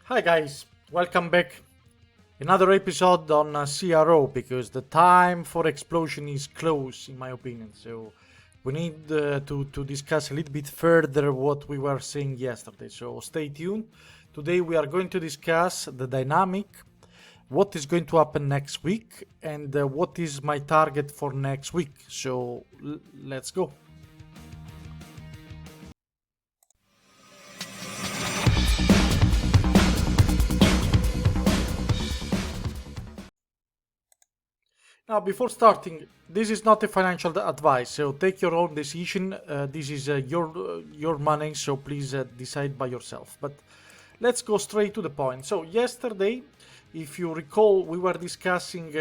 Hi guys, welcome back. Another episode on CRO because the time for explosion is close, in my opinion. So we need to discuss a little bit further what we were saying yesterday. So stay tuned. Today we are going to discuss the dynamic, what is going to happen next week, and what is my target for next week. So let's go. Now, before starting, this is not a financial advice, so take your own decision. This is your money, so please decide by yourself. But let's go straight to the point. So yesterday, if you recall, we were discussing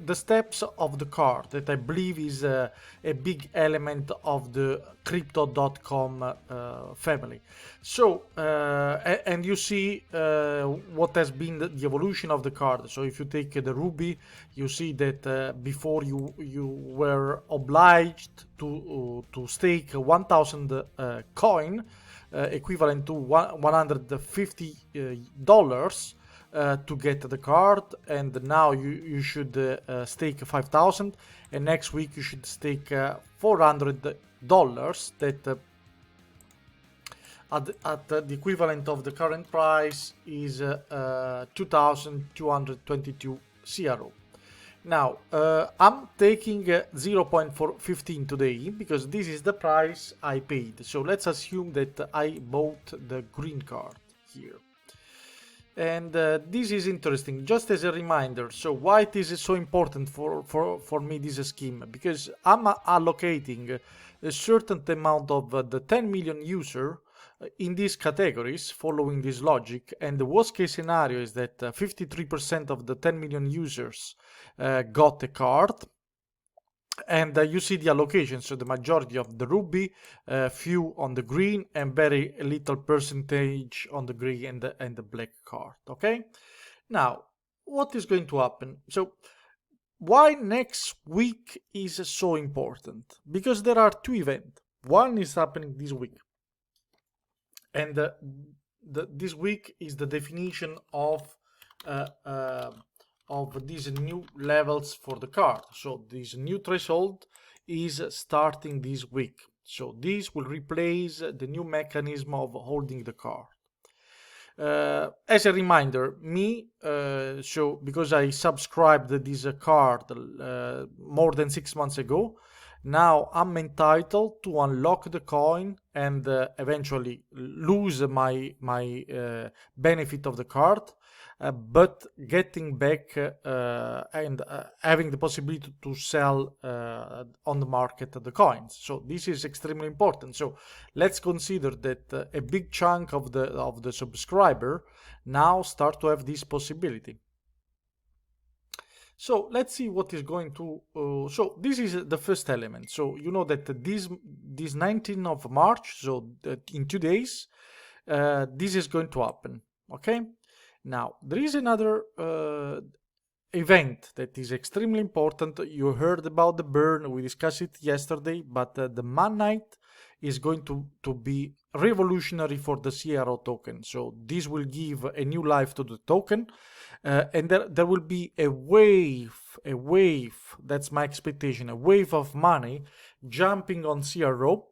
the steps of the card that I believe is a big element of the crypto.com family. So, and you see what has been the evolution of the card. So if you take the Ruby, you see that before you were obliged to stake 1,000 coin, equivalent to $150 to get the card, and now you should stake 5,000, and next week you should stake $400 that at the equivalent of the current price is 2,222 CRO. Now, I'm taking 0.415 today because this is the price I paid. So let's assume that I bought the green card here. And this is interesting, just as a reminder. So why it is so important for me, this scheme? Because I'm allocating a certain amount of the 10 million user in these categories following this logic, and the worst case scenario is that 53% of the 10 million users got a card, and you see the allocation. So the majority of the Ruby, few on the green, and very little percentage on the gray and the black card. Okay, now what is going to happen? So why next week is so important? Because there are two events. One is happening this week, and this week is the definition uh, uh, of these new levels for the card. So this new threshold is starting this week. So this will replace the new mechanism of holding the card. As a reminder, so because I subscribed this card more than 6 months ago, now I'm entitled to unlock the coin and eventually lose my benefit of the card, but getting back and having the possibility to sell on the market the coins. So this is extremely important. So let's consider that a big chunk of the subscriber now start to have this possibility. So let's see what is going to. So this is the first element. So you know that this 19th of March, so in 2 days, this is going to happen. Okay. Now there is another event that is extremely important. You heard about the burn. We discussed it yesterday, but the Man Night is going to be revolutionary for the CRO token. So this will give a new life to the token, and there will be a wave, that's my expectation, a wave of money jumping on CRO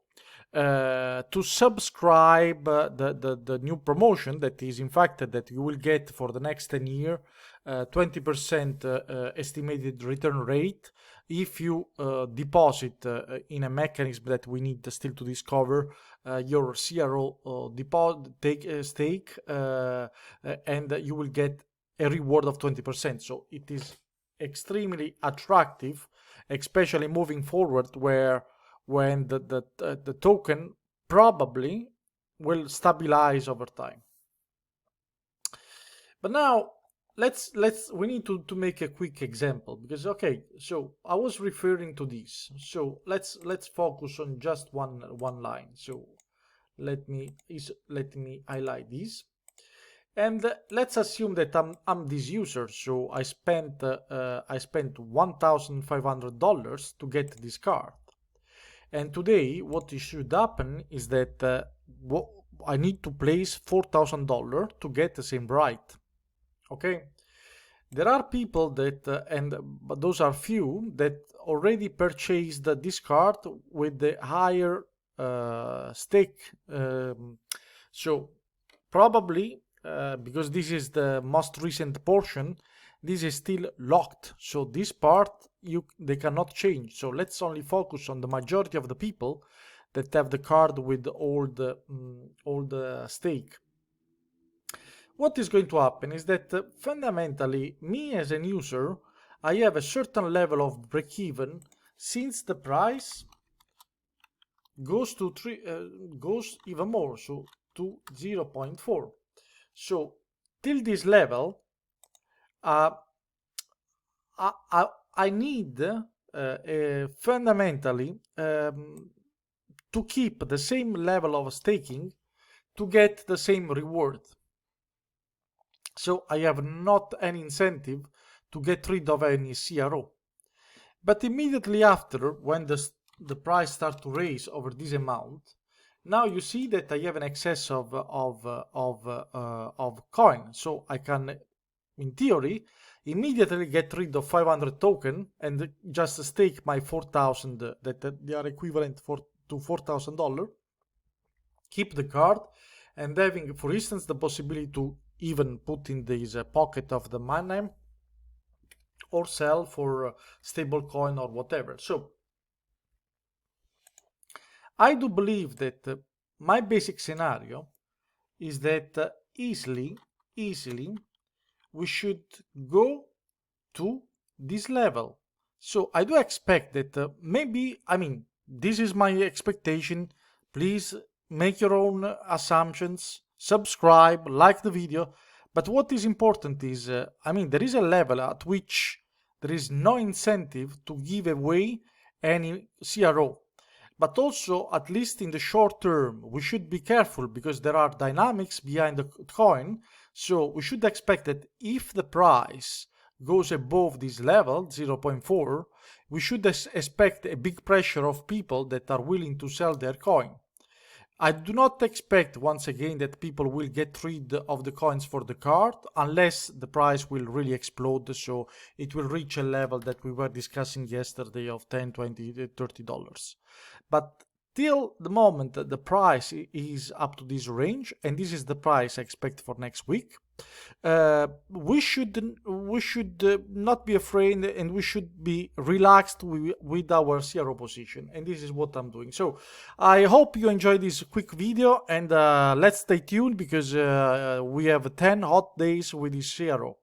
to subscribe the new promotion that is in fact that you will get for the next 10 year 20% estimated return rate if you deposit in a mechanism that we need still to discover your CRO take a stake, and you will get a reward of 20%. So it is extremely attractive, especially moving forward where when the token probably will stabilize over time. But now we need to make a quick example, because okay, so I was referring to this. So let's focus on just one line. So let me highlight this. And let's assume that I'm this user, so I spent $1,500 to get this card. And today, what should happen is that I need to place $4,000 to get the same right. Okay, there are people that but those are few that already purchased this card with the higher stake. So probably because this is the most recent portion, this is still locked. So this part they cannot change. So let's only focus on the majority of the people that have the card with all the stake. What is going to happen is that fundamentally, me as an user, I have a certain level of break-even since the price goes to goes even more, so to 0.4. So till this level, I need fundamentally to keep the same level of staking to get the same reward. So I have not any incentive to get rid of any CRO. But immediately after, when the price starts to raise over this amount, now you see that I have an excess of coin. So I can, in theory, immediately get rid of 500 token and just stake my 4,000 that they are equivalent to $4,000. Keep the card and having, for instance, the possibility to even put in this pocket of the my name or sell for stable coin or whatever. So I do believe that my basic scenario is that easily we should go to this level. So I do expect that maybe, I mean, this is my expectation. Please make your own assumptions, subscribe, like the video. But what is important is, I mean, there is a level at which there is no incentive to give away any CRO. But also, at least in the short term, we should be careful because there are dynamics behind the coin. So we should expect that if the price goes above this level, 0.4, we should expect a big pressure of people that are willing to sell their coin. I do not expect, once again, that people will get rid of the coins for the card unless the price will really explode. So it will reach a level that we were discussing yesterday of $10, $20, $30. But till the moment the price is up to this range, and this is the price I expect for next week, we should not be afraid, and we should be relaxed with our CRO position, and this is what I'm doing. So I hope you enjoyed this quick video, and let's stay tuned because we have 10 hot days with this CRO.